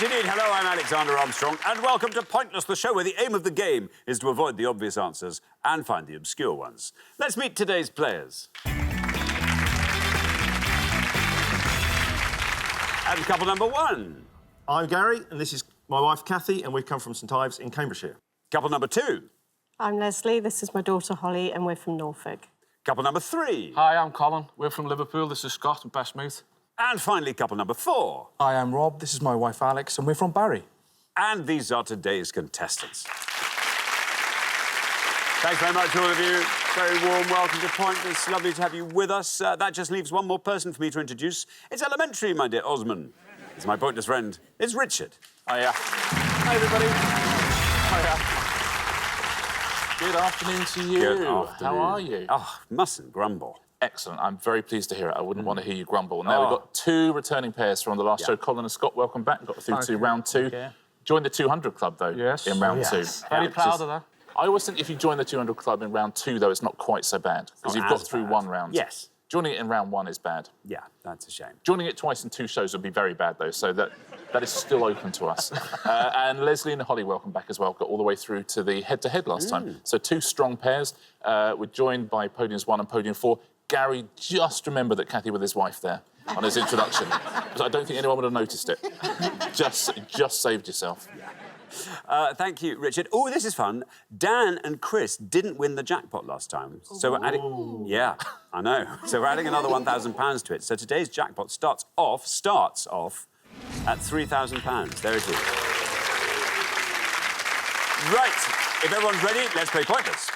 much indeed. Hello, I'm Alexander Armstrong, and welcome to Pointless, the show where the aim of the game is to avoid the obvious answers and find the obscure ones. Let's meet today's players. And couple number one. I'm Gary, and this is my wife, Kathy, and we come from St Ives in Cambridgeshire. Couple number two. I'm Leslie, this is my daughter Holly, and we're from Norfolk. Couple number three. Hi, I'm Colin. We're from Liverpool. This is Scott and Bestmouth. And finally, couple number four. Hi, I'm Rob. This is my wife, Alex, and we're from Barry. And these are today's contestants. Thanks very much, all of you. Very warm welcome to Pointless. Lovely to have you with us. That just leaves one more person for me to introduce. It's elementary, my dear Osman. It's my Pointless friend. It's Richard. Hiya. Hi, everybody. Hiya. Good afternoon to you. Good afternoon. How are you? Oh, mustn't grumble. Excellent. I'm very pleased to hear it. I wouldn't want to hear you grumble. Now, we've got two returning pairs from the last show. Colin and Scott, welcome back. Got through to round two. Okay. Joined the 200 Club, though, in round two. Very proud of that. I always think if you join the 200 Club in round two, though, it's not quite so bad, because you've got through one round. Yes. Joining it in round one is bad. Yeah, that's a shame. Joining it twice in two shows would be very bad, though, so that is still open to us. And Leslie and Holly, welcome back as well. Got all the way through to the head-to-head last time. So two strong pairs. We're joined by podiums 1 and podium 4. Gary, just remember that Kathy with his wife there on his introduction. Because I don't think anyone would have noticed it. just saved yourself. Thank you, Richard. Oh, this is fun. Dan and Chris didn't win the jackpot last time. So we're adding... Yeah, I know. So we're adding another £1,000 to it. So today's jackpot starts off at £3,000. There it is. Right. If everyone's ready, let's play Pointless.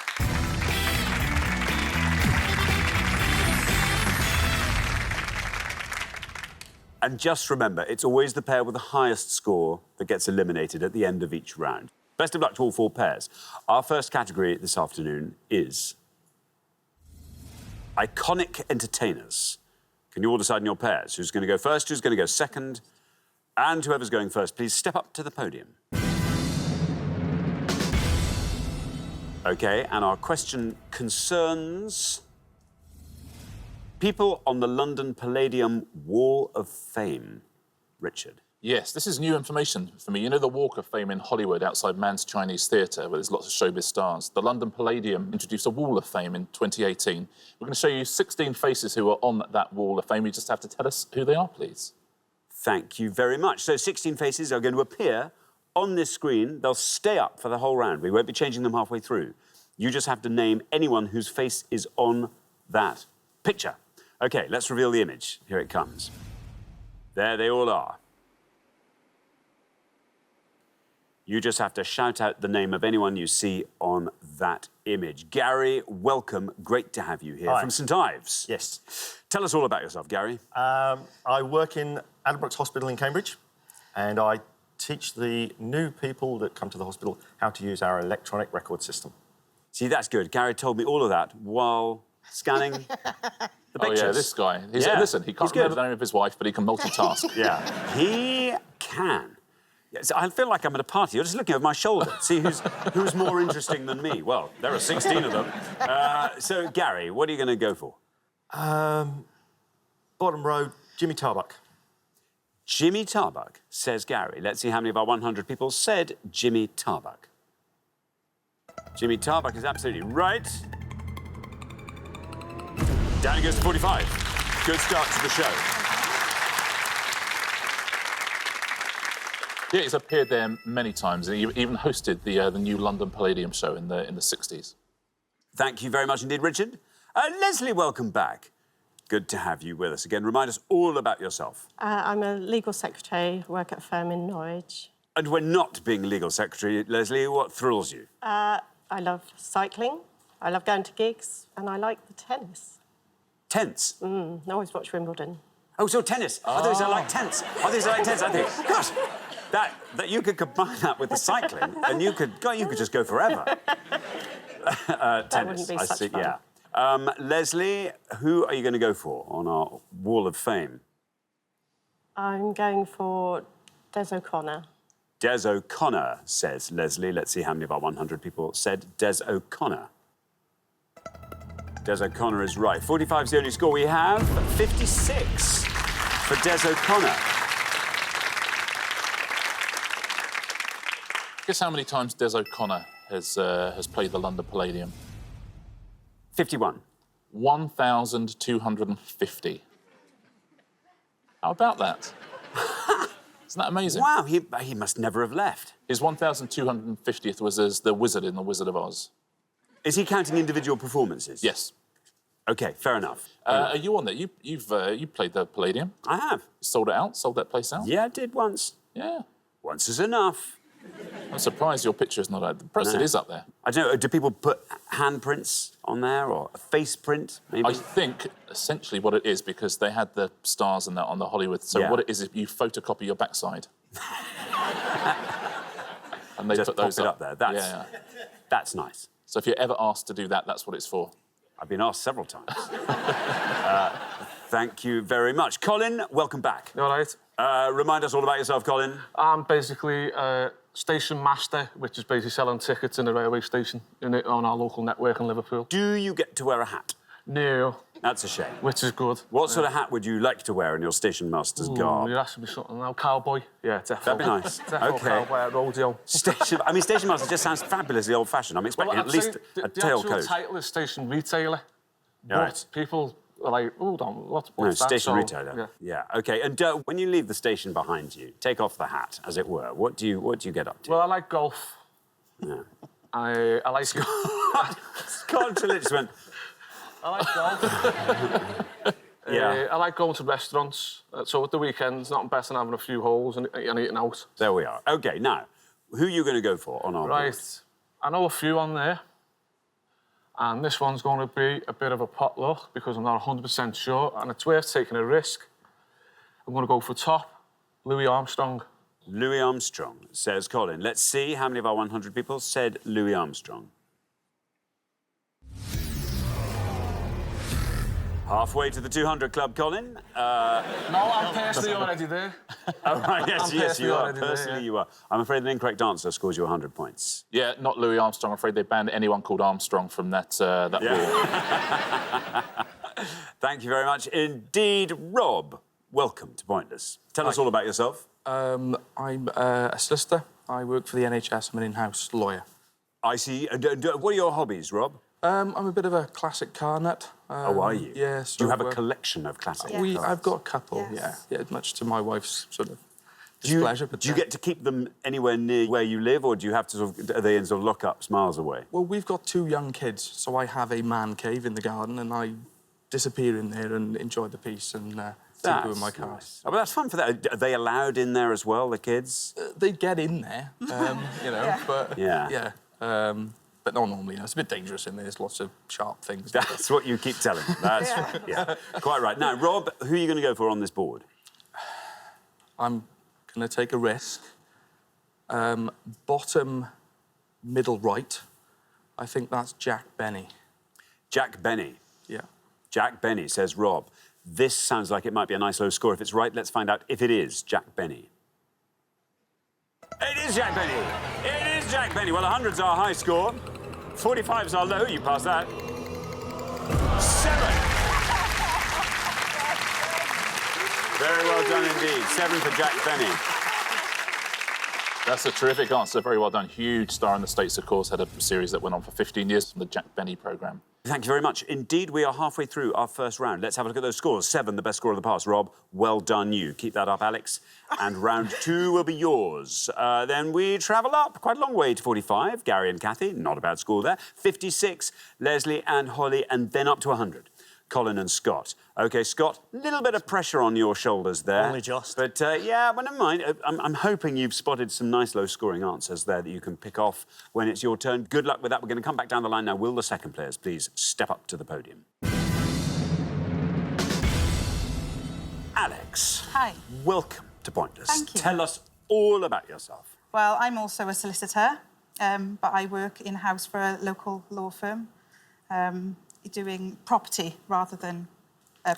And just remember, it's always the pair with the highest score that gets eliminated at the end of each round. Best of luck to all four pairs. Our first category this afternoon is iconic entertainers. Can you all decide in your pairs who's going to go first, who's going to go second? And whoever's going first, please step up to the podium. OK, and our question concerns people on the London Palladium Wall of Fame. Richard. Yes, this is new information for me. You know the Walk of Fame in Hollywood outside Mann's Chinese Theatre, where there's lots of showbiz stars. The London Palladium introduced a Wall of Fame in 2018. We're going to show you 16 faces who are on that Wall of Fame. You just have to tell us who they are, please. Thank you very much. So 16 faces are going to appear on this screen. They'll stay up for the whole round. We won't be changing them halfway through. You just have to name anyone whose face is on that picture. OK, let's reveal the image. Here it comes. There they all are. You just have to shout out the name of anyone you see on that image. Gary, welcome. Great to have you here. Hi. From St Ives. Yes. Tell us all about yourself, Gary. I work in Addenbrooke's Hospital in Cambridge, and I teach the new people that come to the hospital how to use our electronic record system. See, that's good. Gary told me all of that while scanning the pictures. Oh, yeah, this guy. Listen, he can't remember the name of his wife, but he can multitask. Yeah, he can. Yes, I feel like I'm at a party. You're just looking over my shoulder, see who's more interesting than me. Well, there are 16 of them. So, Gary, what are you going to go for? Bottom row, Jimmy Tarbuck. Jimmy Tarbuck, says Gary. Let's see how many of our 100 people said Jimmy Tarbuck. Jimmy Tarbuck is absolutely right. Down he goes to 45. Good start to the show. Yeah, he's appeared there many times. He even hosted the new London Palladium show in the 60s. Thank you very much indeed, Richard. Leslie, welcome back. Good to have you with us again. Remind us all about yourself. I'm a legal secretary, work at a firm in Norwich. And when not being legal secretary, Leslie, what thrills you? I love cycling, I love going to gigs, and I like the tennis. Tense? I always watch Wimbledon. Oh, so tennis. I thought you like tense. I think, gosh, that you could combine that with the cycling, and you could just go forever. Tennis. That wouldn't be such fun. Yeah. Leslie, who are you going to go for on our Wall of Fame? I'm going for Des O'Connor. Des O'Connor, says Leslie. Let's see how many of our 100 people said Des O'Connor. Des O'Connor is right. 45 is the only score we have. 56 for Des O'Connor. Guess how many times Des O'Connor has played the London Palladium? 51. 1,250. How about that? Isn't that amazing? Wow, he must never have left. His 1,250th was as the Wizard in The Wizard of Oz. Is he counting individual performances? Yes. OK, fair enough. Are you on there? You played the Palladium. I have. Sold it out? Sold that place out? Yeah, I did once. Yeah. Once is enough. I'm surprised your picture is not out. Perhaps it is up there. I don't know, do people put handprints on there or a face print, maybe? I think essentially what it is, because they had the stars and that on the Hollywood, so Yeah. what it is you photocopy your backside. And they Just put those pop it up there. That's nice. So if you're ever asked to do that, that's what it's for. I've been asked several times. Thank you very much. Colin, welcome back. You all right? Remind us all about yourself, Colin. I'm basically a station master, which is basically selling tickets in the railway station on our local network in Liverpool. Do you get to wear a hat? No, That's a shame. which is good. What sort of hat would you like to wear in your station master's garb? You're asking me something now. Cowboy? Yeah, definitely. That'd be nice. Definitely OK. cowboy, rodeo. Station master just sounds fabulously old-fashioned. I'm expecting at least a the tailcoat. actual title is station retailer. Right. But people are like, oh, what's No, that? station So, retailer. Yeah. OK. And when you leave the station behind you, take off the hat, as it were. What do you get up to? Well, I like golf. Yeah. I like... Scott Chilich went. I like golf. Yeah. I like going to restaurants. So at the weekends, nothing better than having a few holes and eating out. There we are. OK, now, who are you going to go for on our board? Right. I know a few on there. And this one's going to be a bit of a potluck because I'm not 100% sure, and it's worth taking a risk. I'm going to go for top, Louis Armstrong. Louis Armstrong, says Colin. Let's see how many of our 100 people said Louis Armstrong. Halfway to the 200 club, Colin. No, I'm personally already there. Oh, right, yes, I'm yes, you are. personally already there, Personally, yeah. you are. I'm afraid an incorrect answer scores you 100 points. Yeah, not Louis Armstrong. I'm afraid they banned anyone called Armstrong from that war. Thank you very much indeed. Rob, welcome to Pointless. Tell us all about yourself. I'm a solicitor. I work for the NHS. I'm an in-house lawyer. I see. What are your hobbies, Rob? I'm a bit of a classic car nut. Oh, are you? Yeah. So Do you have a collection of classic cars? I've got a couple, Yes. yeah. Much to my wife's sort of Do you, displeasure. But do you get to keep them anywhere near where you live, or do you have to are they in sort of lockups miles away? Well, we've got 2 young kids, so I have a man cave in the garden, and I disappear in there and enjoy the peace and tinker with my cars. Nice. Oh, but that's fun for that. Are they allowed in there as well, the kids? They get in there, but Yeah. but not normally. It's a bit dangerous in there. There's lots of sharp things. That's what you keep telling me. That's yeah, quite right. Now, Rob, who are you going to go for on this board? I'm going to take a risk. Bottom, middle right. I think that's Jack Benny. Jack Benny. Yeah. Jack Benny, says Rob. This sounds like it might be a nice low score. If it's right, let's find out if it is Jack Benny. It is Jack Benny. It is Jack Benny. Well, 100's our high score. 45's our low. You pass that. 7. Very well done indeed. 7 for Jack Benny. That's a terrific answer. Very well done. Huge star in the States, of course. Had a series that went on for 15 years from the Jack Benny programme. Thank you very much. Indeed, we are halfway through our first round. Let's have a look at those scores. 7, the best score of the past. Rob, well done you. Keep that up, Alex. And round 2 will be yours. Then we travel up quite a long way to 45. Gary and Kathy, not a bad score there. 56, Leslie and Holly, and then up to 100. Colin and Scott. OK, Scott, a little bit of pressure on your shoulders there. Only just. But, yeah, well, never mind. I'm hoping you've spotted some nice low-scoring answers there that you can pick off when it's your turn. Good luck with that. We're going to come back down the line now. Will the second players please step up to the podium? Alex. Hi. Welcome to Pointless. Thank you. Tell us all about yourself. Well, I'm also a solicitor, but I work in-house for a local law firm, doing property rather than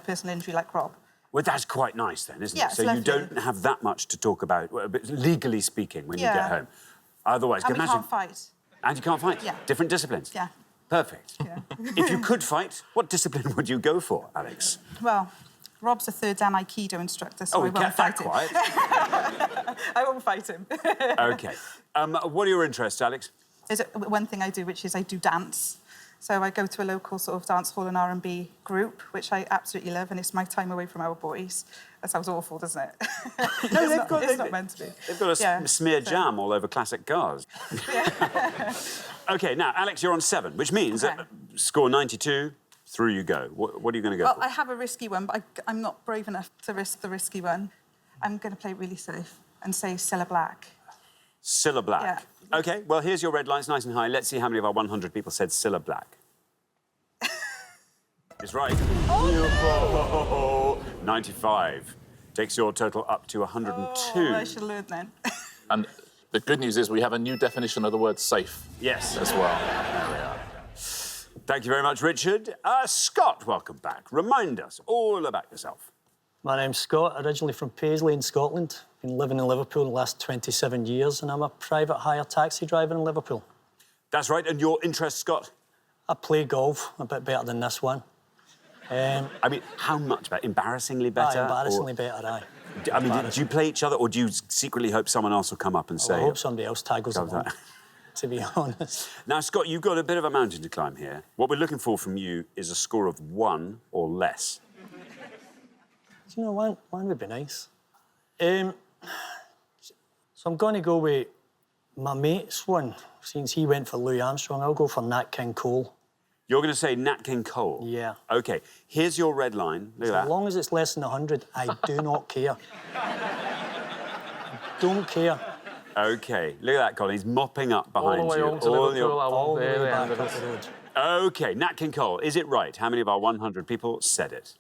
personal injury like Rob. Well, that's quite nice then, isn't Yeah, it? it's So you lovely. don't have that much to talk about, legally speaking, when you get Yeah. home. Otherwise, And we imagine... can't fight. And you can't fight? Yeah. Different disciplines? Yeah. Perfect. Yeah. If you could fight, what discipline would you go for, Alex? Well, Rob's a third Dan Aikido instructor, so Oh, I we won't kept that fight him. quiet. I won't fight him. OK. What are your interests, Alex? There's one thing I do, which is I do dance. So I go to a local sort of dance hall and R&B group, which I absolutely love, and it's my time away from our boys. That sounds awful, doesn't it? No, it's not meant to be. They've got a smear jam all over classic cars. OK, now, Alex, you're on 7, which means that score 92, through you go. What are you going to go for? Well, I have a risky one, but I'm not brave enough to risk the risky one. I'm going to play it really safe and say Cilla Black. Cilla Black. Yeah. OK, well, here's your red lines, nice and high. Let's see how many of our 100 people said Cilla Black. It's right. Oh, no! 95. Takes your total up to 102. Oh, I should have learned then. And the good news is we have a new definition of the word safe. Yes. As well. There we are. Thank you very much, Richard. Scott, welcome back. Remind us all about yourself. My name's Scott, originally from Paisley in Scotland. Been living in Liverpool the last 27 years, and I'm a private hire taxi driver in Liverpool. That's right, and your interest, Scott? I play golf, a bit better than this one. I mean, how much better? Embarrassingly better? Embarrassingly better, aye. I mean, do you play each other, or do you secretly hope someone else will come up and say... I hope somebody else tackles Comes along, out. to be honest. Now, Scott, you've got a bit of a mountain to climb here. What we're looking for from you is a score of 1 or less. Do you know, one would be nice. So I'm going to go with my mate's one. Since he went for Louis Armstrong, I'll go for Nat King Cole. You're going to say Nat King Cole? Yeah. OK, here's your red line. Look at that. As long as it's less than 100, I do not care. Don't care. OK, look at that, Colin. He's mopping up behind All the way you. home to Liverpool, I All won't the hear way the back end of up it. the road. OK, Nat King Cole. Is it right? How many of our 100 people said it?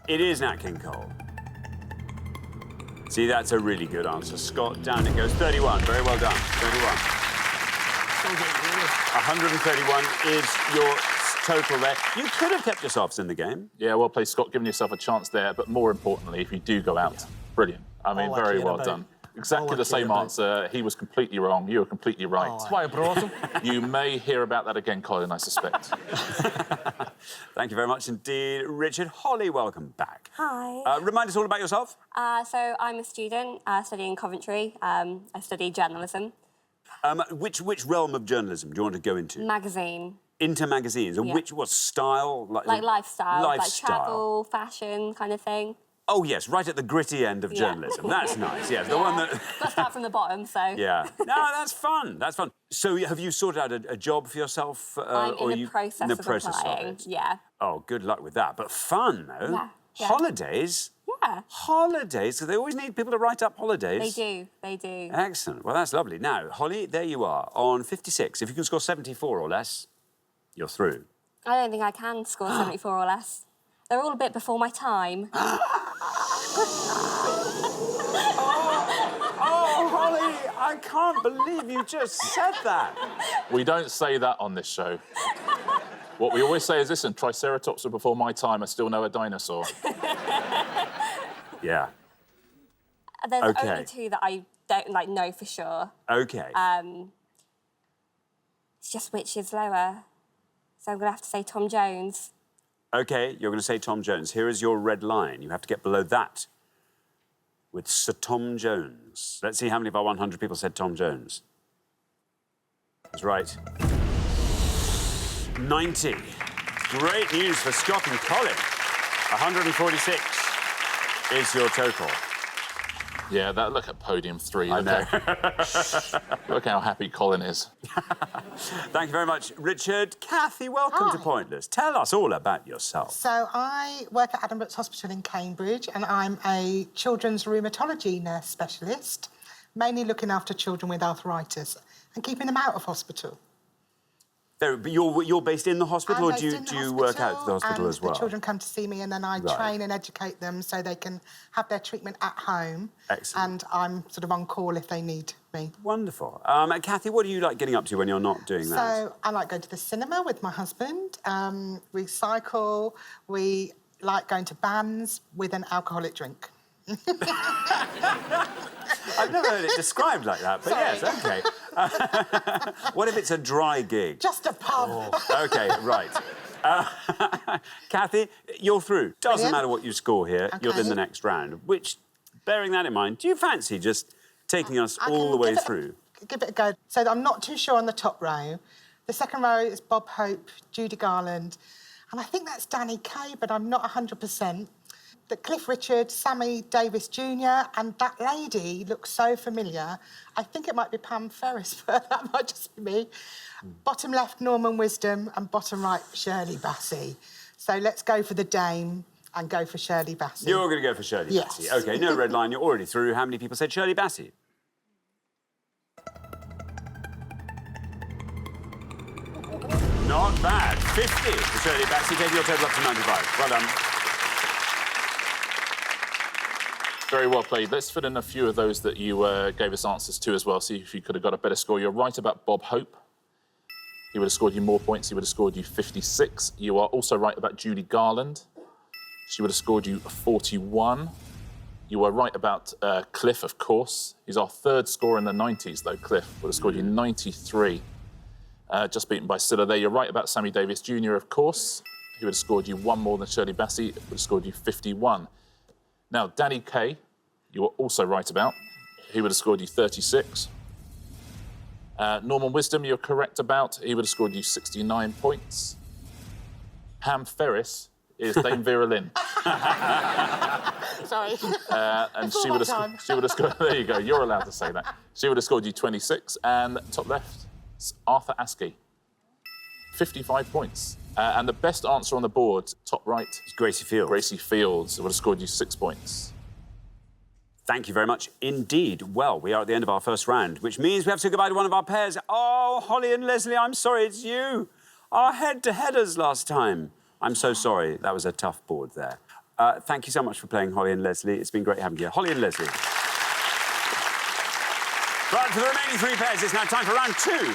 It is Nat King Cole. See, that's a really good answer. Scott, down it goes. 31. Very well done. 31. 131 is your total there. You could have kept yourselves in the game. Yeah, well played, Scott, giving yourself a chance there. But more importantly, if you do go out, brilliant. I mean, All I very care well about. done. Exactly All I the same care about. answer. He was completely wrong. You were completely right. Oh, That's why I brought him. You may hear about that again, Colin, I suspect. Thank you very much indeed, Richard. Holly, welcome back. Hi. Remind us all about yourself. So I'm a student studying in Coventry. I study journalism. Which realm of journalism do you want to go into? Magazine. Into magazines. And Yeah. what style? Like lifestyle. Like Lifestyle. travel, fashion kind of thing. Oh, yes, right at the gritty end of Yeah. journalism. That's nice, yes. The one that... Got to start from the bottom, so... Yeah. No, that's fun. That's fun. So have you sorted out a job for yourself? I'm or in the process of applying, it? yeah. Oh, good luck with that. But fun, though. Yeah, yeah. Holidays? Yeah. Holidays? So they always need people to write up holidays. They do. Excellent. Well, that's lovely. Now, Holly, there you are on 56. If you can score 74 or less, you're through. I don't think I can score 74 or less. They're all a bit before my time. Oh, Holly, I can't believe you just said that. We don't say that on this show. What we always say is, listen, Triceratops were before my time, I still know a dinosaur. Yeah. There's Okay. only 2 that I don't know for sure. OK. It's just which is lower. So I'm going to have to say Tom Jones. OK, you're going to say Tom Jones. Here is your red line. You have to get below that with Sir Tom Jones. Let's see how many of our 100 people said Tom Jones. That's right. 90. Great news for Scott and Colin. 146 is your total. Yeah, look at podium 3. I know. Look how happy Colin is. Thank you very much, Richard. Kathy, welcome to Hi. Pointless. Tell us all about yourself. So I work at Adam Brooks Hospital in Cambridge and I'm a children's rheumatology nurse specialist, mainly looking after children with arthritis and keeping them out of hospital. But you're based in the hospital, or I'm do based in you the work out of the hospital and as well? The children come to see me and then I Right. train and educate them so they can have their treatment at home. Excellent. And I'm sort of on call if they need me. Wonderful. Kathy, what do you like getting up to when you're not doing that? So I like going to the cinema with my husband. We cycle. We like going to bands with an alcoholic drink. I've never heard it described like that, but yes, OK. What if it's a dry gig? Just a pub. OK, right. Kathy, you're through. Doesn't Brilliant. matter what you score here, you're in OK. the next round, which, bearing that in mind, do you fancy just taking us all the way through? Give it a go. So I'm not too sure on the top row. The second row is Bob Hope, Judy Garland, and I think that's Danny Kaye, but I'm not 100%. But Cliff Richard, Sammy Davis Jr, and that lady looks so familiar. I think it might be Pam Ferris, but that might just be me. Bottom left, Norman Wisdom, and bottom right, Shirley Bassey. So let's go for the Dame and go for Shirley Bassey. You're going to go for Shirley Yes. Bassey. OK, no red line, you're already through. How many people said Shirley Bassey? Not bad. 50 for Shirley Bassey, taking your total up to 95. Well done. Very well played. Let's fit in a few of those that you gave us answers to as well, see if you could have got a better score. You're right about Bob Hope. He would have scored you more points. He would have scored you 56. You are also right about Judy Garland. She would have scored you 41. You are right about Cliff, of course. He's our third scorer in the 90s, though. Cliff would have scored you 93. Just beaten by Scylla there. You're right about Sammy Davis Jr, of course. He would have scored you one more than Shirley Bassey. Would have scored you 51. Now, Danny Kaye, you were also right about. He would have scored you 36. Norman Wisdom, you're correct about. He would have scored you 69 points. Pam Ferris is Dame Vera Lynn. Sorry. And she would have scored... There you go, you're allowed to say that. She would have scored you 26. And top left, it's Arthur Askey. 55 points. And the best answer on the board, top right... It's Gracie Fields. Gracie Fields would have scored you 6 points. Thank you very much indeed. Well, we are at the end of our first round, which means we have to say goodbye to one of our pairs. Oh, Holly and Leslie, I'm sorry, it's you. Our head-to-headers last time. I'm so sorry. That was a tough board there. Thank you so much for playing, Holly and Leslie. It's been great having you. Holly and Leslie. But for the remaining three pairs, it's now time for round two.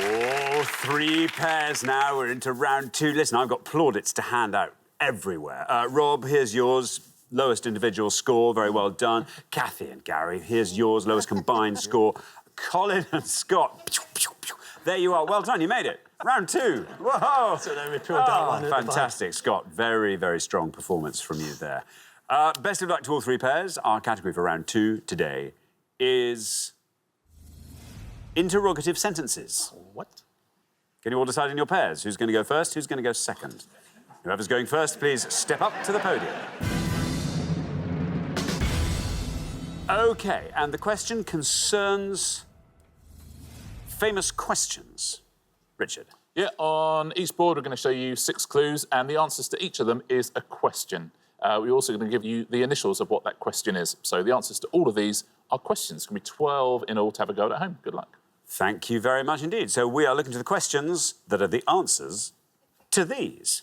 Oh, three pairs now. We're into round two. Listen, I've got plaudits to hand out everywhere. Rob, here's yours. Lowest individual score. Very well done. Kathy and Gary, here's yours. Lowest combined score. Colin and Scott. There you are. Well done. You made it. Round two. Whoa! So then we pulled that one out. Fantastic, Scott. Very, very strong performance from you there. Best of luck to all three pairs. Our category for round two today is interrogative sentences. What? Can you all decide in your pairs? Who's going to go first? Who's going to go second? Whoever's going first, please step up to the podium. OK, and the question concerns famous questions. Richard. Yeah, on each board, we're going to show you 6 clues, and the answers to each of them is a question. We're also going to give you the initials of what that question is. So the answers to all of these are questions. It's going to be 12 in all to have a go at home. Good luck. Thank you very much indeed. So we are looking to the questions that are the answers to these.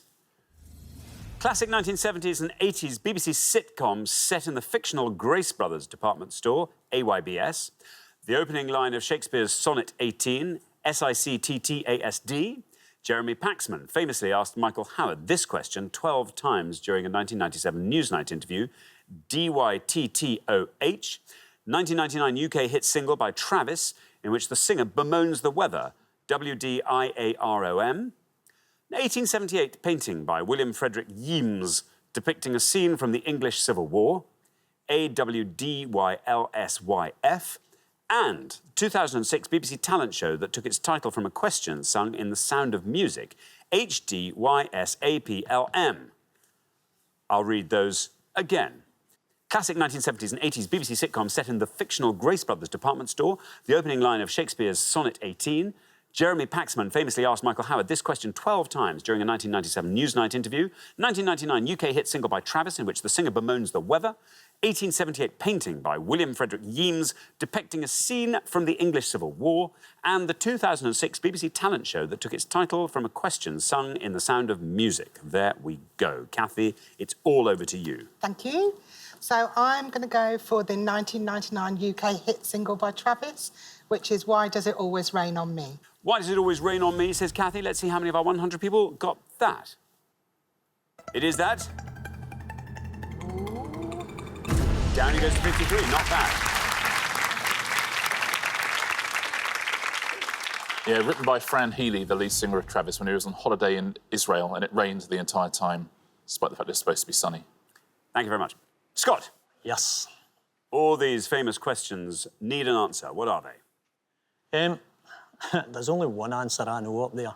Classic 1970s and 80s BBC sitcoms set in the fictional Grace Brothers department store, AYBS. The opening line of Shakespeare's Sonnet 18, SICTTASD. Jeremy Paxman famously asked Michael Howard this question 12 times during a 1997 Newsnight interview. DYTTOH. 1999 UK hit single by Travis, in which the singer bemoans the weather. WDIAROM. 1878 painting by William Frederick Yeames depicting a scene from the English Civil War. AWDYLSYF. And 2006 BBC talent show that took its title from a question sung in The Sound of Music, HDYSAPLM. I'll read those again. Classic 1970s and 80s BBC sitcom set in the fictional Grace Brothers department store, the opening line of Shakespeare's Sonnet 18. Jeremy Paxman famously asked Michael Howard this question 12 times during a 1997 Newsnight interview. 1999 UK hit single by Travis, in which the singer bemoans the weather. 1878 painting by William Frederick Yeames depicting a scene from the English Civil War. And the 2006 BBC talent show that took its title from a question sung in The Sound of Music. There we go. Kathy, it's all over to you. Thank you. So I'm going to go for the 1999 UK hit single by Travis, which is Why Does It Always Rain on Me? Why does it always rain on me, says Kathy. Let's see how many of our 100 people got that. It is that. Down he goes to 53, not bad. Yeah, written by Fran Healy, the lead singer of Travis, when he was on holiday in Israel, and it rained the entire time, despite the fact it's supposed to be sunny. Thank you very much. Scott. Yes. All these famous questions need an answer. What are they? There's only one answer I know up there.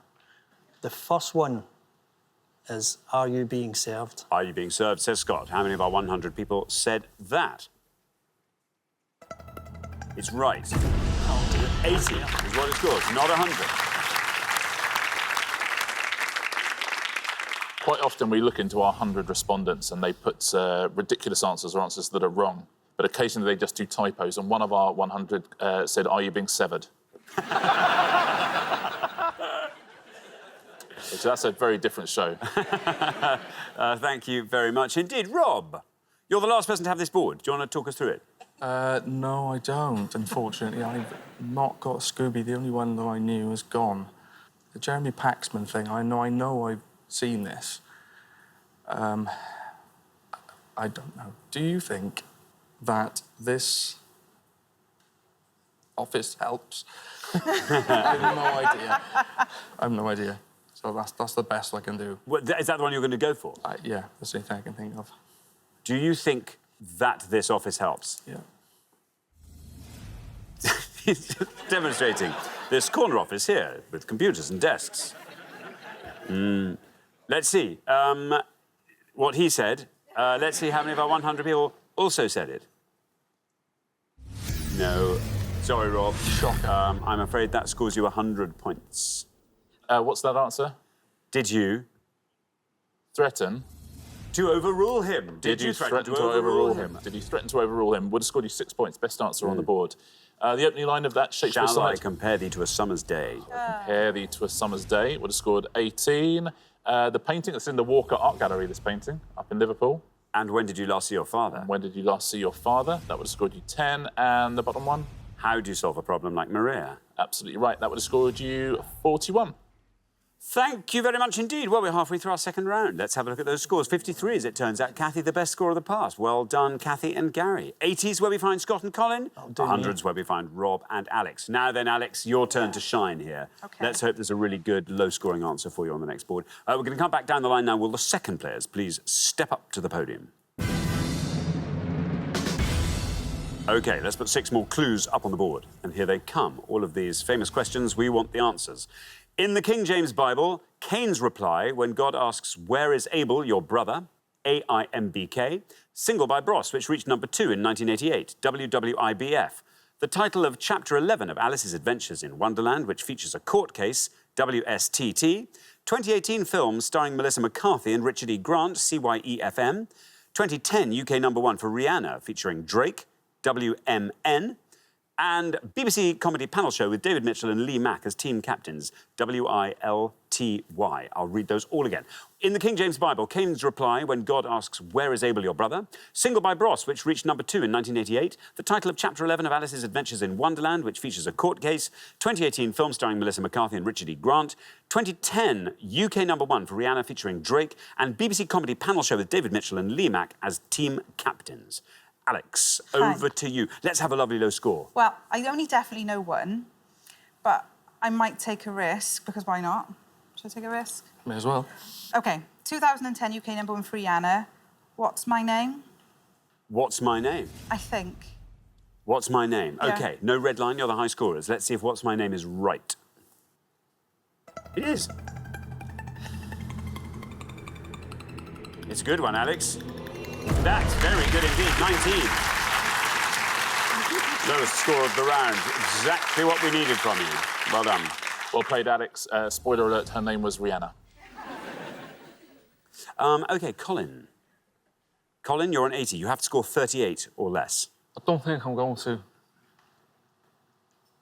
The first one is, are you being served? Are you being served, says Scott. How many of our 100 people said that? It's right. 80 is what it scores, not 100. Quite often we look into our 100 respondents and they put ridiculous answers or answers that are wrong, but occasionally they just do typos, and one of our 100 said, are you being severed? So that's a very different show. Thank you very much indeed. Rob, you're the last person to have this board. Do you want to talk us through it? No, I don't, unfortunately. I've not got Scooby. The only one that I knew is gone. The Jeremy Paxman thing, I know I've seen this. I don't know. Do you think that this office helps? I have no idea. I have no idea. So that's the best I can do. Well, is that the one you're going to go for? Yeah, that's the only thing I can think of. Do you think that this office helps? Yeah. He's demonstrating this corner office here with computers and desks. Let's see. What he said. Let's see how many of our 100 people also said it. No. Sorry, Rob. Shocker. I'm afraid that scores you 100 points. What's that answer? Did you Threaten? to overrule him? Did you threaten to overrule him? Did you threaten to overrule him? Would have scored you 6 points. Best answer on the board. The opening line of that Shakespeare Shall I sonnet. compare thee to a summer's day? Compare thee to a summer's day. Would have scored 18. The painting that's in the Walker Art Gallery, this painting, up in Liverpool. And when did you last see your father? When did you last see your father? That would have scored you 10. And the bottom one? How do you solve a problem like Maria? Absolutely right. That would have scored you 41. Thank you very much indeed. Well, we're halfway through our second round. Let's have a look at those scores. 53, as it turns out. Kathy, the best score of the past. Well done, Kathy and Gary. 80s, where we find Scott and Colin. 100s, where we find Rob and Alex. Now then, Alex, your turn to shine here. OK. Let's hope there's a really good low-scoring answer for you on the next board. We're going to come back down the line now. Will the second players please step up to the podium? OK, let's put 6 more clues up on the board. And here they come. All of these famous questions, we want the answers. In the King James Bible, Cain's reply when God asks, where is Abel, your brother? AIMBK. Single by Bros, which reached number 2 in 1988. WWIBF. The title of Chapter 11 of Alice's Adventures in Wonderland, which features a court case. WSTT. 2018 film starring Melissa McCarthy and Richard E. Grant. CYEFM. 2010 UK number 1 for Rihanna, featuring Drake. WMN. And BBC comedy panel show with David Mitchell and Lee Mack as team captains, WILTY. I'll read those all again. In the King James Bible, Cain's reply when God asks, where is Abel, your brother? Single by Bros, which reached number 2 in 1988. The title of Chapter 11 of Alice's Adventures in Wonderland, which features a court case. 2018 film starring Melissa McCarthy and Richard E. Grant. 2010 UK number 1 for Rihanna featuring Drake. And BBC comedy panel show with David Mitchell and Lee Mack as team captains. Alex, over to you. Let's have a lovely low score. Well, I only definitely know one, but I might take a risk, because why not? Should I take a risk? May as well. OK, 2010 UK number 1 for Rihanna. What's my name? What's my name? I think. What's my name? Yeah. OK, no red line, you're the high scorers. Let's see if what's my name is right. It is. It's a good one, Alex. That's very good indeed, 19. Lowest score of the round. Exactly what we needed from you. Well done. Well played, Alex. Spoiler alert, her name was Rihanna. OK, Colin. Colin, you're on 80. You have to score 38 or less. I don't think I'm going to.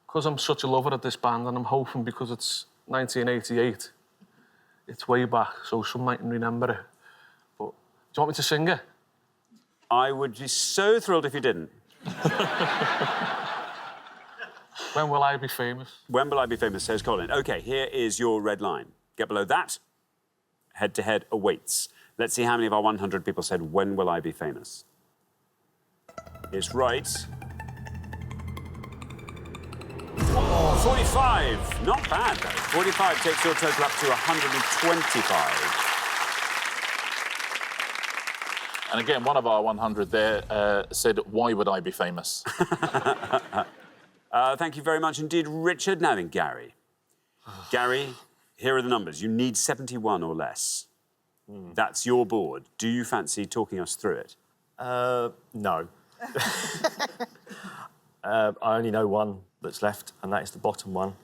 Because I'm such a lover of this band, and I'm hoping because it's 1988, it's way back, so some mightn't remember it. But do you want me to sing it? I would be so thrilled if you didn't. When will I be famous? When will I be famous, says Colin. OK, here is your red line. Get below that. Head-to-head awaits. Let's see how many of our 100 people said, when will I be famous? It's right. Oh, 45. Not bad, though. 45 takes your total up to 125. And again, one of our 100 there said, why would I be famous? Thank you very much indeed, Richard. Now then, Gary. Gary, here are the numbers. You need 71 or less. That's your board. Do you fancy talking us through it? No. I only know one that's left, and that is the bottom one.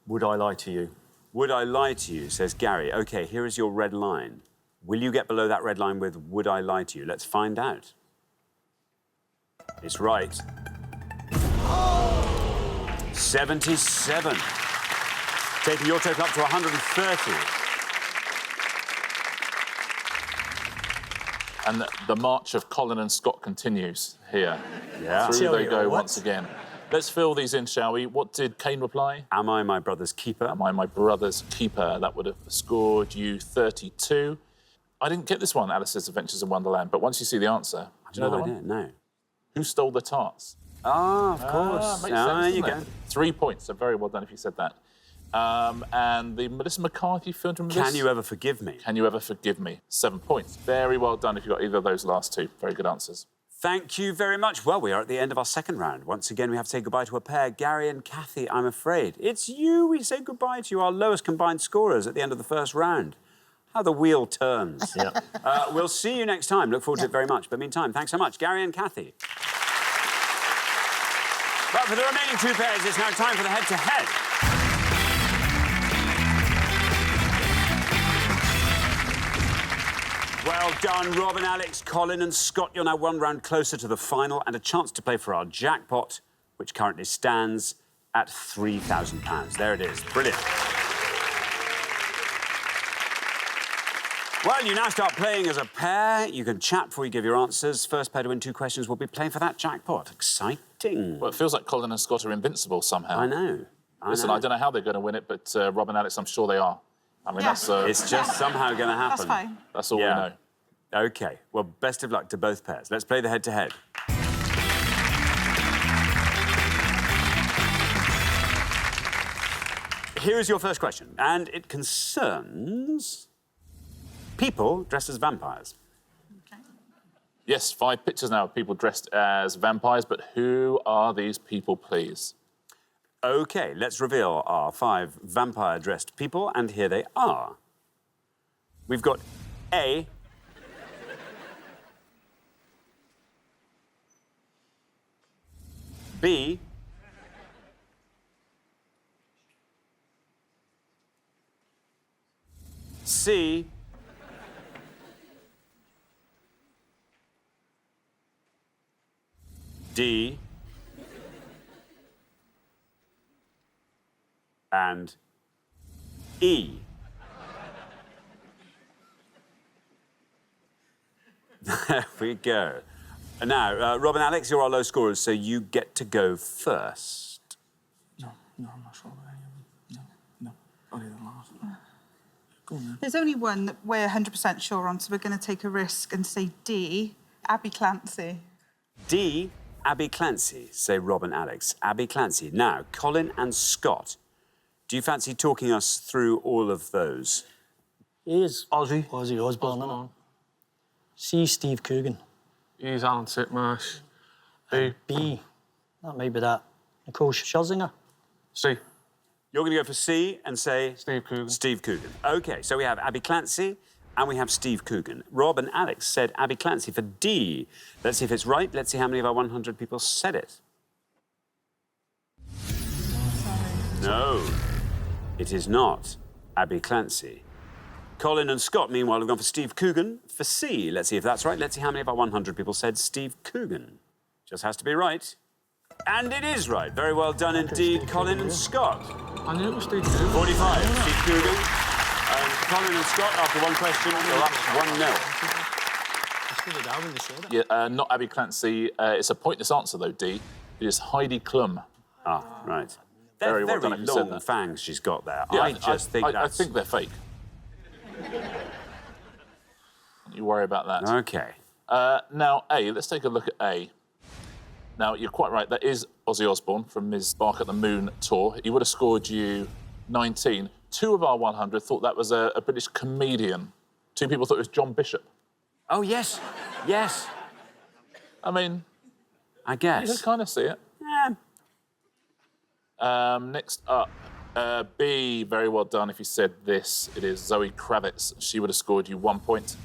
Would I lie to you? Would I lie to you, says Gary. OK, here is your red line. Will you get below that red line with would I lie to you? Let's find out. It's right. 77. Taking your total up to 130. And the march of Colin and Scott continues here. Yeah. Through they go once again. Let's fill these in, shall we? What did Kane reply? Am I my brother's keeper? Am I my brother's keeper? That would have scored you 32. I didn't get this one, Alice's Adventures in Wonderland, but once you see the answer, do you know that one? No. Who stole the tarts? Ah, of course. Makes sense, There you doesn't go. it? 3 points, so very well done if you said that. And the Melissa McCarthy film, do you remember Can this? you ever forgive me? Can you ever forgive me? 7 points. Very well done if you got either of those last two. Very good answers. Thank you very much. Well, we are at the end of our second round. Once again, we have to say goodbye to a pair, Gary and Kathy, I'm afraid. It's you we say goodbye to, our lowest combined scorers at the end of the first round. How the wheel turns. Yeah. We'll see you next time. Look forward to it very much. But meantime, thanks so much, Gary and Kathy. But for the remaining two pairs, it's now time for the head-to-head. Well done, Rob and Alex, Colin and Scott. You're now one round closer to the final and a chance to play for our jackpot, which currently stands at £3,000. There it is. Brilliant. Well, you now start playing as a pair. You can chat before you give your answers. First pair to win 2 questions will be playing for that jackpot. Exciting. Well, it feels like Colin and Scott are invincible somehow. I know. Listen, I don't know how they're going to win it, but Rob and Alex, I'm sure they are. I mean, Yeah. that's... It's just somehow going to happen. That's fine. That's all we know. OK. Well, best of luck to both pairs. Let's play the head-to-head. Here is your first question, and it concerns people dressed as vampires. Yes, 5 pictures now of people dressed as vampires, but who are these people, please? OK, let's reveal our 5 vampire-dressed people, and here they are. We've got A. B. C. D. And E. There we go. And now, Rob and Alex, you're our low scorers, so you get to go first. No, I'm not sure about any of them. No, only the last one. Go on, then. There's only one that we're 100% sure on, so we're going to take a risk and say D, Abby Clancy. D. Abby Clancy, say Rob and Alex. Abby Clancy. Now, Colin and Scott, do you fancy talking us through all of those? He is Ozzy. Ozzy Osbourne. C. Steve Coogan. He's Alan Titmarsh. B. B. That might be that. Nicole Scherzinger. C. You're going to go for C and say... Steve Coogan. Steve Coogan. OK, so we have Abby Clancy and we have Steve Coogan. Rob and Alex said Abby Clancy for D. Let's see if it's right. Let's see how many of our 100 people said it. No, it is not Abby Clancy. Colin and Scott, meanwhile, have gone for Steve Coogan for C. Let's see if that's right. Let's see how many of our 100 people said Steve Coogan. Just has to be right. And it is right. Very well done indeed, Colin and Scott. I knew it was Steve Coogan. 45, Steve Coogan. And Colin and Scott, after one question, are up 1-0. Yeah, not Abby Clancy. It's a pointless answer, though, D. It is Heidi Klum. Ah, right. Very They're well done very if you said long that. fangs she's got there. Yeah, I just think I that's... think they're fake. You worry about that. Okay. Now, A, let's take a look at A. Now, you're quite right. That is Ozzy Osbourne from his Bark at the Moon tour. He would have scored you 19. 2 of our 100 thought that was a British comedian. 2 people thought it was John Bishop. Oh, yes. Yes. I mean, I you guess. can kind of see it. Next up, B, very well done if you said this. It is Zoe Kravitz. She would have scored you 1 point.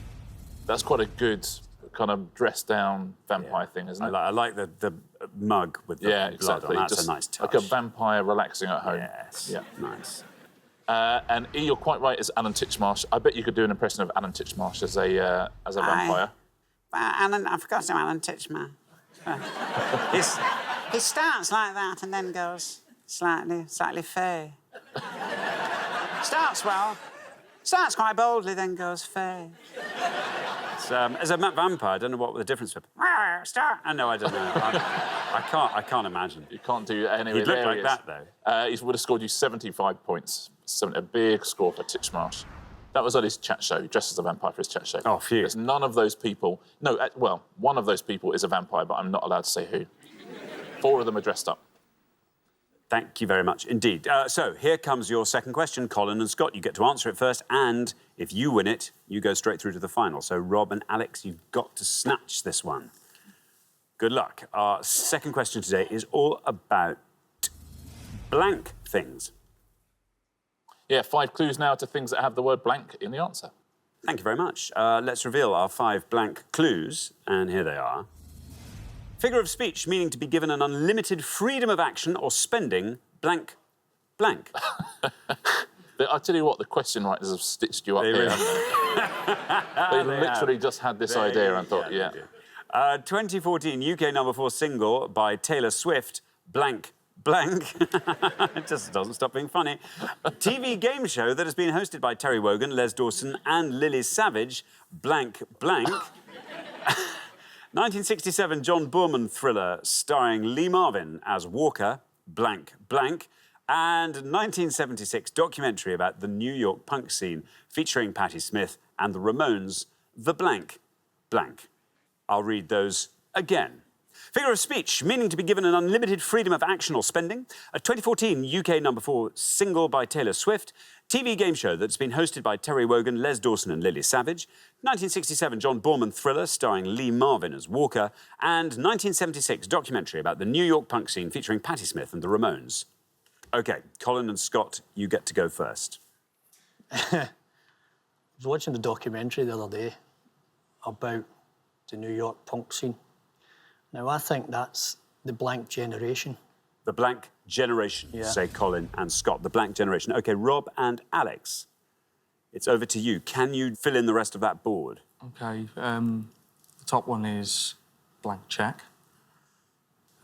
That's quite a good kind of dressed-down vampire thing, isn't it? I like the mug with the blood exactly. on. That's Just a nice touch. like a vampire relaxing at home. Yes. Yeah. Nice. And E, you're quite right, is Alan Titchmarsh. I bet you could do an impression of Alan Titchmarsh as a vampire. Alan, I forgot to Alan Titchmarsh. He starts like that and then goes slightly fey. Starts well, starts quite boldly, then goes fey. As a vampire, I don't know what the difference would be. Start. No, I don't know. I can't imagine. You can't do any of He'd it. look There like he is. that, though. He would have scored you 75 points. A big score for Titchmarsh. That was at his chat show. He dressed as a vampire for his chat show. Oh, phew. There's none of those people. No, well, one of those people is a vampire, but I'm not allowed to say who. 4 of them are dressed up. Thank you very much indeed. So here comes your second question, Colin and Scott. You get to answer it first, and if you win it, you go straight through to the final. So Rob and Alex, you've got to snatch this one. Good luck. Our second question today is all about blank things. Yeah, 5 clues now to things that have the word blank in the answer. Thank you very much. Let's reveal our 5 blank clues, and here they are. Figure of speech meaning to be given an unlimited freedom of action or spending blank blank. I'll tell you what, the question writers have stitched you up here. They literally just had this idea and thought, yeah. 2014 UK #4 single by Taylor Swift, blank blank. It just doesn't stop being funny. A TV game show that has been hosted by Terry Wogan, Les Dawson and Lily Savage, blank blank. 1967 John Boorman thriller starring Lee Marvin as Walker, blank blank. And 1976 documentary about the New York punk scene featuring Patti Smith and the Ramones, the blank blank. I'll read those again. Figure of speech, meaning to be given an unlimited freedom of action or spending. A 2014 UK #4 single by Taylor Swift. TV game show that's been hosted by Terry Wogan, Les Dawson and Lily Savage. 1967 John Boorman thriller starring Lee Marvin as Walker. And 1976 documentary about the New York punk scene featuring Patti Smith and the Ramones. OK, Colin and Scott, you get to go first. I was watching the documentary the other day about the New York punk scene. Now, I think that's the blank generation. The blank generation, say Colin and Scott. The blank generation. OK, Rob and Alex, it's over to you. Can you fill in the rest of that board? OK, the top one is blank check.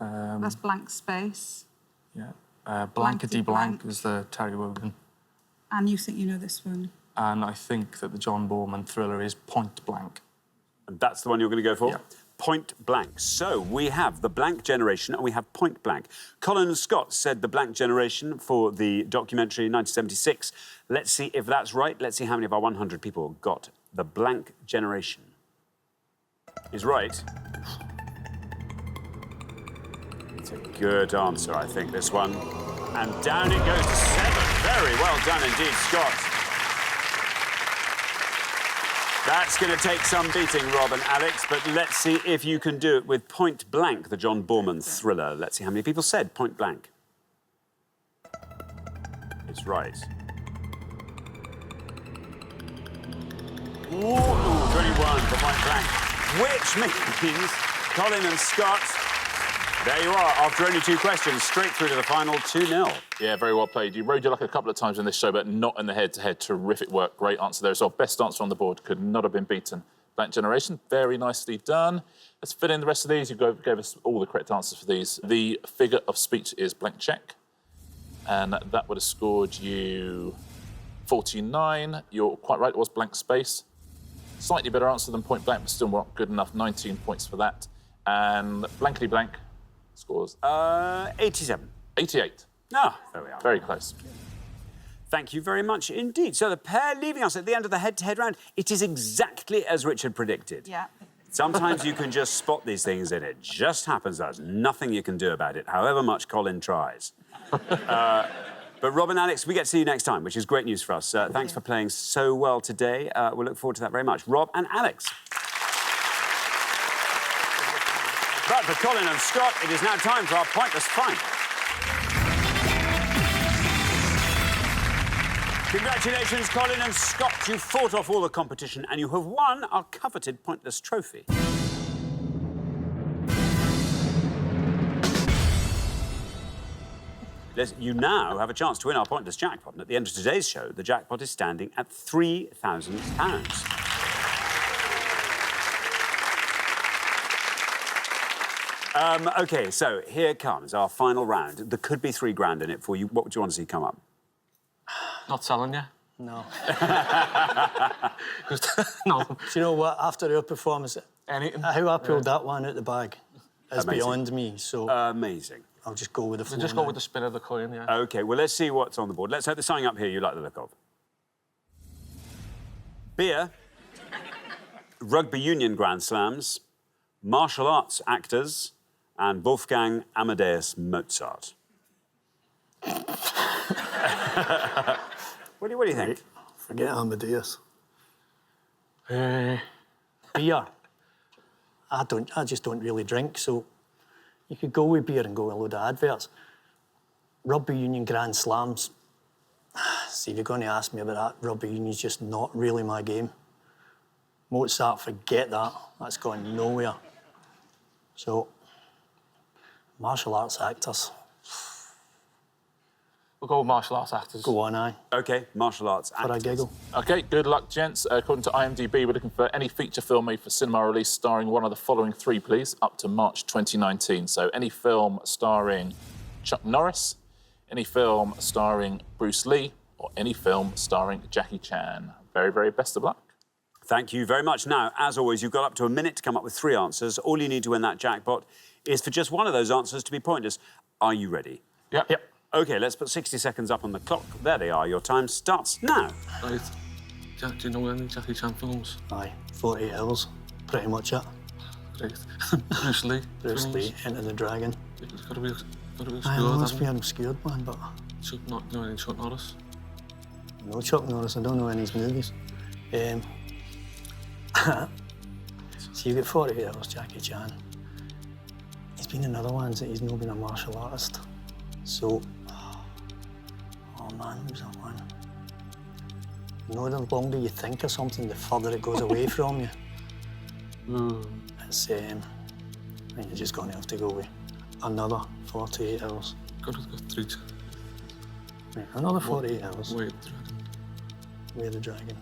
That's blank space. Yeah. Blankety blank is the Terry Wogan. And you think you know this one? And I think that the John Boorman thriller is point blank. And that's the one you're going to go for? Yeah. Point blank. So we have the blank generation and we have point blank. Colin and Scott said the blank generation for the documentary 1976. Let's see if that's right. Let's see how many of our 100 people got the blank generation. Is right. It's a good answer, I think, this one. And down it goes to 7. Very well done indeed, Scott. That's going to take some beating, Rob and Alex, but let's see if you can do it with Point Blank, the John Boorman thriller. Let's see how many people said Point Blank. It's right. Ooh, 21 for Point Blank, which means Colin and Scott, there you are, after only 2 questions, straight through to the final 2-0. Yeah, very well played. You rode your luck a couple of times in this show, but not in the head-to-head. Terrific work. Great answer there as well. Best answer on the board. Could not have been beaten. Blank generation, very nicely done. Let's fill in the rest of these. You gave us all the correct answers for these. The figure of speech is blank check, and that would have scored you 49. You're quite right, it was blank space. Slightly better answer than point blank, but still not good enough. 19 points for that. And blankety blank scores? 87. 88. Ah, there we are. Very close. Thank you very much indeed. So the pair leaving us at the end of the head-to-head round, it is exactly as Richard predicted. Yeah. Sometimes you can just spot these things and it just happens. There's nothing you can do about it, however much Colin tries. But Rob and Alex, we get to see you next time, which is great news for us. Thanks for playing so well today. We'll look forward to that very much. Rob and Alex. But for Colin and Scott, it is now time for our pointless find. Congratulations, Colin and Scott. You fought off all the competition and you have won our coveted pointless trophy. You now have a chance to win our pointless jackpot. And at the end of today's show, the jackpot is standing at £3,000. OK, so here comes our final round. There could be £3 in it for you. What would you want to see come up? Not telling you. No. No. Do you know what? After our performance, Anything. how I pulled that one out the bag is Amazing. beyond me, so Amazing. I'll just go with the flow. Just go now. with the spin of the coin, yeah. OK, well, let's see what's on the board. Let's hope there's something up here you like the look of. Beer, rugby union Grand Slams, martial arts actors, and Wolfgang Amadeus Mozart. What do you think? Forget Amadeus. Beer. I just don't really drink, so you could go with beer and go with a load of adverts. Rugby union Grand Slams. See, if you're going to ask me about that, rugby union's just not really my game. Mozart, forget that. That's going nowhere. So, martial arts actors. We'll go with martial arts actors. Go on, aye. OK, martial arts actors. For a giggle. OK, good luck, gents. According to IMDb, we're looking for any feature film made for cinema release starring one of the following three, please, up to March 2019. So any film starring Chuck Norris, any film starring Bruce Lee, or any film starring Jackie Chan. Very, very best of luck. Thank you very much. Now, as always, you've got up to a minute to come up with 3 answers. All you need to win that jackpot is for just one of those answers to be pointless. Are you ready? Yep. OK, let's put 60 seconds up on the clock. There they are. Your time starts now. Right. Jack, do you know any Jackie Chan films? Aye, 48 hours. Pretty much it. Right. Bruce Lee. Bruce Lee, Enter the Dragon. It's got to be obscure, I must be an obscured one, but... Chuck, not know any Chuck Norris. No Chuck Norris, I don't know any of his movies. So you get 48 hours, Jackie Chan. He's been in other ones that he's not been a martial artist. So... Oh man, who's that one? You know, the longer you think of something, the further it goes away from you. It's, I think you're just going to have to go with another 48 hours. Got 3. Right, another 48 hours. Way of the Dragon. Way of the Dragon.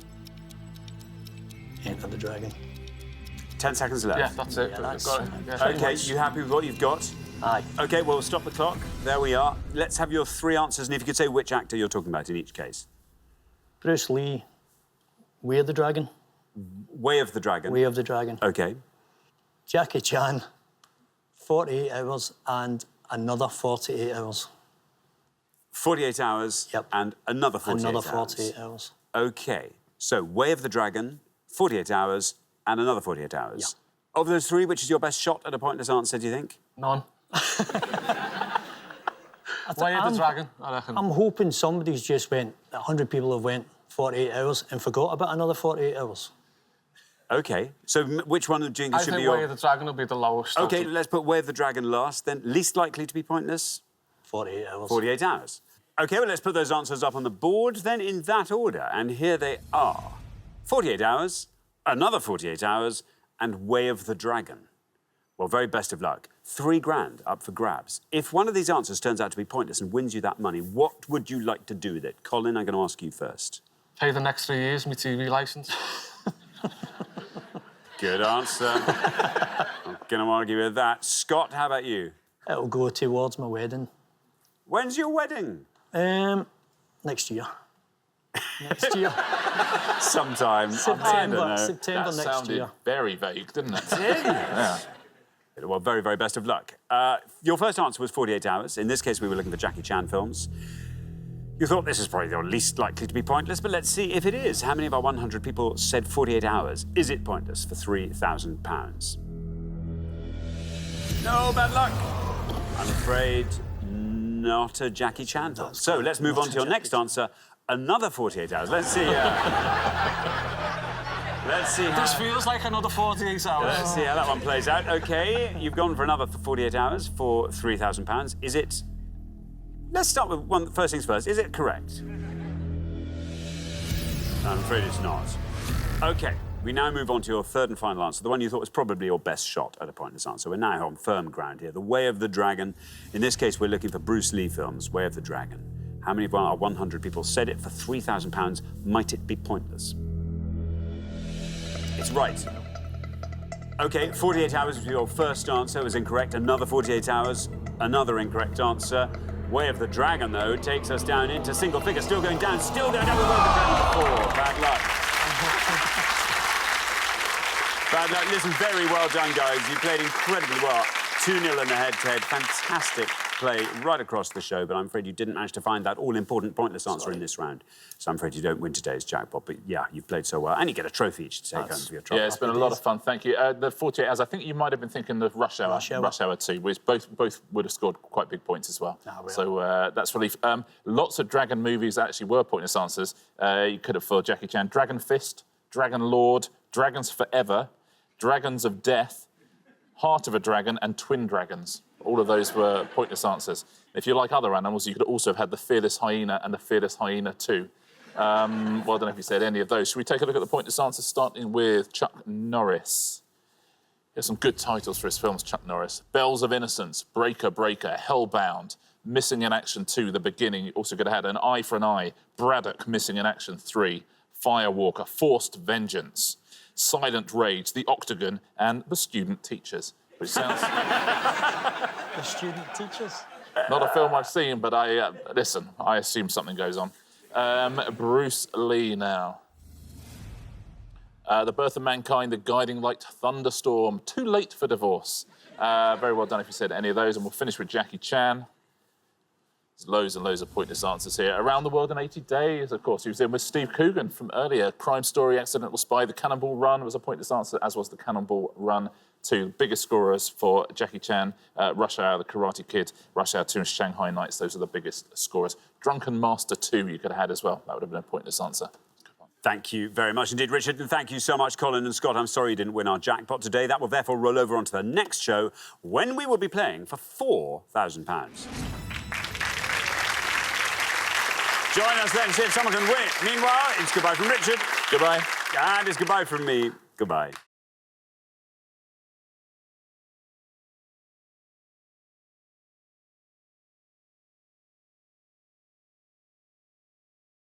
Enter the Dragon. 10 seconds left. Yeah, that's it. Yeah, that's- Got it. Yeah, OK, you happy with what you've got? Aye. OK, well, stop the clock. There we are. Let's have your 3 answers, and if you could say which actor you're talking about in each case. Bruce Lee, Way of the Dragon. Way of the Dragon. Way of the Dragon. OK. Jackie Chan, 48 hours and another 48 hours. 48 hours Yep. and another 48 Another hours. 48 hours. OK, so Way of the Dragon, 48 hours and another 48 hours. Yep. Of those 3, which is your best shot at a pointless answer, do you think? None. Way of the Dragon, I reckon. I'm hoping somebody's just went, 100 people have went 48 hours and forgot about another 48 hours. OK, so which one do you think I should think be your... Way of the Dragon will be the lowest. OK, let's put Way of the Dragon last, then. Least likely to be pointless? 48 hours. 48 hours. OK, well, let's put those answers up on the board, then, in that order. And here they are. 48 hours, another 48 hours, and Way of the Dragon. Well, very best of luck. £3 up for grabs. If one of these answers turns out to be pointless and wins you that money, what would you like to do with it? Colin, I'm going to ask you first. Pay the next 3 years, my TV licence. Good answer. I'm going to argue with that. Scott, how about you? It'll go towards my wedding. When's your wedding? Next year. Next year. Sometime. September That next sounded year. very vague, didn't it? Yeah. Well, very, very best of luck. Your first answer was 48 hours. In this case, we were looking for Jackie Chan films. You thought this is probably the least likely to be pointless, but let's see if it is. How many of our 100 people said 48 hours? Is it pointless for £3,000? No, bad luck. I'm afraid not a Jackie Chan. So let's move on to your next answer. Another 48 hours. Let's see. Let's see how... This feels like another 48 hours. Let's see how that one plays out. OK, you've gone for another 48 hours for £3,000. Is it... Let's start with one. First things first. Is it correct? I'm afraid it's not. OK, we now move on to your third and final answer, the one you thought was probably your best shot at a pointless answer. We're now on firm ground here. The Way of the Dragon. In this case, we're looking for Bruce Lee films, Way of the Dragon. How many of our 100 people said it for £3,000? Might it be pointless? It's right. OK, 48 hours was your first answer. Was incorrect. Another 48 hours. Another incorrect answer. Way of the Dragon, though, takes us down into single figures. Still going down. Still going down with Way of the Dragon before. Bad luck. Bad luck. Listen, very well done, guys. You played incredibly well. 2-0 in the head-to-head. Fantastic play right across the show, but I'm afraid you didn't manage to find that all-important pointless answer in this round. So I'm afraid you don't win today's jackpot. But, yeah, you've played so well. And you get a trophy each to take home for your trouble. Yeah, it's been a lot of fun. Thank you. The 48 hours, I think you might have been thinking of Rush Hour 2, which both would have scored quite big points as well. Oh, really? So that's relief. Lots of Dragon movies actually were pointless answers. You could have for Jackie Chan. Dragon Fist, Dragon Lord, Dragons Forever, Dragons of Death, Heart of a Dragon, and Twin Dragons. All of those were pointless answers. If you like other animals, you could also have had the Fearless Hyena and the Fearless Hyena 2. Well, I don't know if you said any of those. Should we take a look at the pointless answers, starting with Chuck Norris? Here's some good titles for his films, Chuck Norris. Bells of Innocence, Breaker Breaker, Hellbound, Missing in Action 2, The Beginning. You also could have had An Eye for an Eye, Braddock, Missing in Action 3, Firewalker, Forced Vengeance, Silent Rage, The Octagon, and The Student Teachers. Which sounds... The Student Teachers? Not a film I've seen, but listen, I assume something goes on. Bruce Lee now. The Birth of Mankind, The Guiding Light, Thunderstorm, Too Late for Divorce. Very well done if you said any of those, and we'll finish with Jackie Chan. There's loads and loads of pointless answers here. Around the World in 80 Days, of course. He was in with Steve Coogan from earlier. Crime Story, Accidental Spy, The Cannonball Run was a pointless answer, as was The Cannonball Run 2. Biggest scorers for Jackie Chan, Rush Hour, The Karate Kid, Rush Hour 2 and Shanghai Nights. Those are the biggest scorers. Drunken Master 2 you could have had as well. That would have been a pointless answer. Thank you very much indeed, Richard. And thank you so much, Colin and Scott. I'm sorry you didn't win our jackpot today. That will therefore roll over onto the next show, when we will be playing for £4,000. Join us then, see if someone can win it. Meanwhile, it's goodbye from Richard. Goodbye. And it's goodbye from me. Goodbye.